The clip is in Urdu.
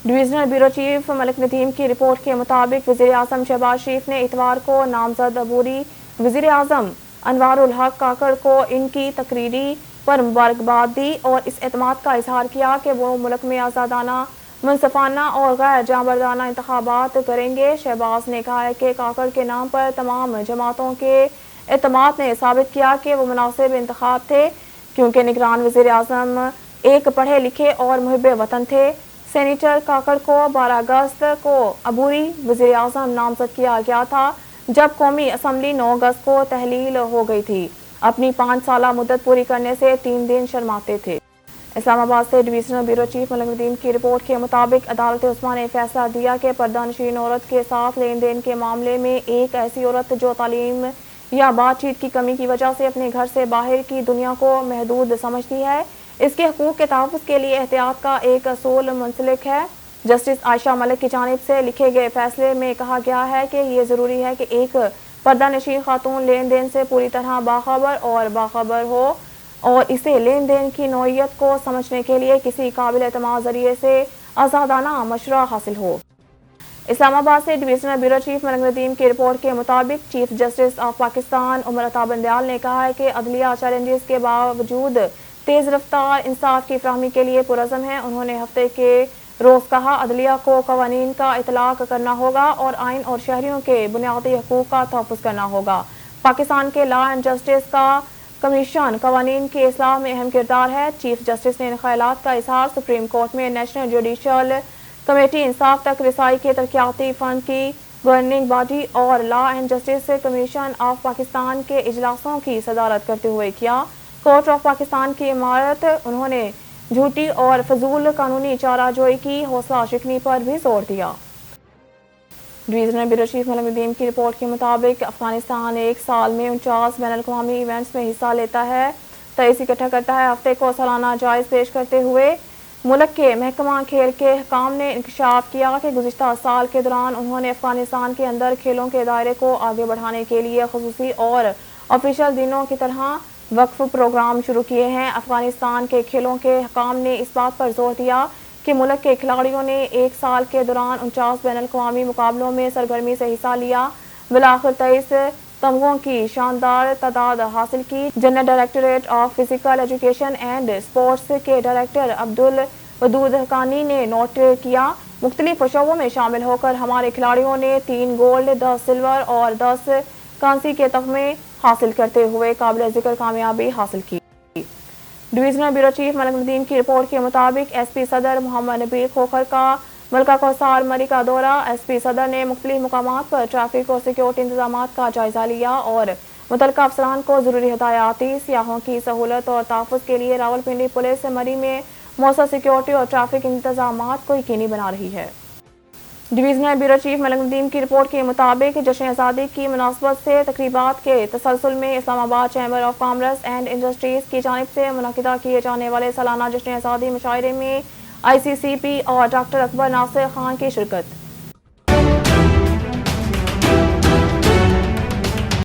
ڈویژنل بیورو چیف ملک ندیم کی رپورٹ کے مطابق وزیر اعظم شہباز شریف نے اتوار کو نامزد عبوری وزیر اعظم انوار الحق کاکڑ کو ان کی تقرری پر مبارکباد دی اور اس اعتماد کا اظہار کیا کہ وہ ملک میں آزادانہ، منصفانہ اور غیر جانبدارانہ انتخابات کریں گے۔ شہباز نے کہا ہے کہ کاکڑ کے نام پر تمام جماعتوں کے اعتماد نے ثابت کیا کہ وہ مناسب انتخاب تھے، کیونکہ نگران وزیر اعظم ایک پڑھے لکھے اور محب وطن تھے۔ سینیٹر کاکڑ کو 12 اگست کو عبوری وزیر اعظم نامزد کیا گیا تھا، جب قومی اسمبلی 9 اگست کو تحلیل ہو گئی تھی۔ اپنی 5 سالہ مدت پوری کرنے سے 3 دن شرماتے تھے۔ اسلام آباد سے ڈویژنل بیورو چیف ملک ندیم کی رپورٹ کے مطابق عدالت عظمیٰ نے فیصلہ دیا کہ پردہ نشین عورت کے ساتھ لین دین کے معاملے میں ایک ایسی عورت جو تعلیم یا بات چیت کی کمی کی وجہ سے اپنے گھر سے باہر کی دنیا کو محدود سمجھتی ہے، اس کے حقوق کے تحفظ کے لیے احتیاط کا ایک اصول منسلک ہے۔ جسٹس عائشہ ملک کی جانب سے لکھے گئے فیصلے میں کہا گیا ہے کہ یہ ضروری ہے کہ ایک پردہ نشین خاتون لین دین سے پوری طرح باخبر ہو اور اسے لین دین کی نوعیت کو سمجھنے کے لیے کسی قابل اعتماد ذریعے سے آزادانہ مشورہ حاصل ہو۔ اسلام آباد سے ڈویژنل بیورو چیف ملک ندیم کی رپورٹ کے مطابق chief justice of Pakistan Umar Ata Bandial نے کہا ہے کہ عدلیہ چیلنجز کے باوجود تیز رفتار انصاف کی فراہمی کے لیے پرعزم ہے۔ انہوں نے ہفتے کے روز کہا، عدلیہ کو قوانین کا اطلاق کرنا ہوگا اور آئین اور شہریوں کے بنیادی حقوق کا تحفظ کرنا ہوگا۔ پاکستان کے لا اینڈ جسٹس کا کمیشن قوانین کی اصلاح میں اہم کردار ہے۔ چیف جسٹس نے ان خیالات کا اظہار سپریم کورٹ میں نیشنل جوڈیشل کمیٹی انصاف تک رسائی کے ترقیاتی فنڈ کی گورننگ باڈی اور law and justice commission of Pakistan کے اجلاسوں کی صدارت کرتے ہوئے کیا۔ کورٹ آف پاکستان کی عمارت انہوں نے جھوٹی اور فضول قانونی چارہ جوئی کی حوصلہ شکنی پر بھی زور دیا۔ ڈویژنل بیورو چیف ملک ندیم کی رپورٹ کے مطابق افغانستان ایک سال میں 49 بین الاقوامی ایونٹس میں حصہ لیتا ہے، تئیس اکٹھا کرتا ہے۔ ہفتے کو سالانہ جائز پیش کرتے ہوئے ملک کے محکمہ کھیل کے حکام نے انکشاف کیا کہ گزشتہ سال کے دوران انہوں نے افغانستان کے اندر کھیلوں کے دائرے کو آگے بڑھانے کے لیے خصوصی اور آفیشل دنوں کی طرح وقف پروگرام شروع کیے ہیں۔ افغانستان کے کھیلوں کے حکام نے اس بات پر زور دیا کہ ملک کے کھلاڑیوں نے ایک سال کے دوران 49 بین الاقوامی مقابلوں میں سرگرمی سے حصہ لیا، بالآخر 23 تمغوں کی شاندار تعداد حاصل کی۔ General directorate of physical education and sports کے ڈائریکٹر عبدالودود حقانی نے نوٹ کیا، مختلف شعبوں میں شامل ہو کر ہمارے کھلاڑیوں نے 3 گولڈ، 10 سلور اور 10 کانسی کے تمغے حاصل کرتے ہوئے قابل ذکر کامیابی حاصل کی۔ ڈویژنل بیورو چیف ملک ندیم کی رپورٹ کے مطابق ایس پی صدر محمد نبیل کھوکھر کا ملکہ کوثر مری کا دورہ۔ ایس پی صدر نے مختلف مقامات پر ٹریفک اور سیکورٹی انتظامات کا جائزہ لیا اور متعلقہ افسران کو ضروری ہدایات دی۔ سیاحوں کی سہولت اور تحفظ کے لیے راولپنڈی پولیس مری میں مؤثر سیکورٹی اور ٹریفک انتظامات کو یقینی بنا رہی ہے۔ ڈویژنل بیورو چیف ملک ندیم کی رپورٹ کے مطابق جشن آزادی کی مناسبت سے تقریبات کے تسلسل میں اسلام آباد chamber of commerce and industries کی جانب سے منعقدہ کیے جانے والے سالانہ جشن آزادی مشاعرے میں ICCP اور ڈاکٹر اکبر ناصر خان کی شرکت۔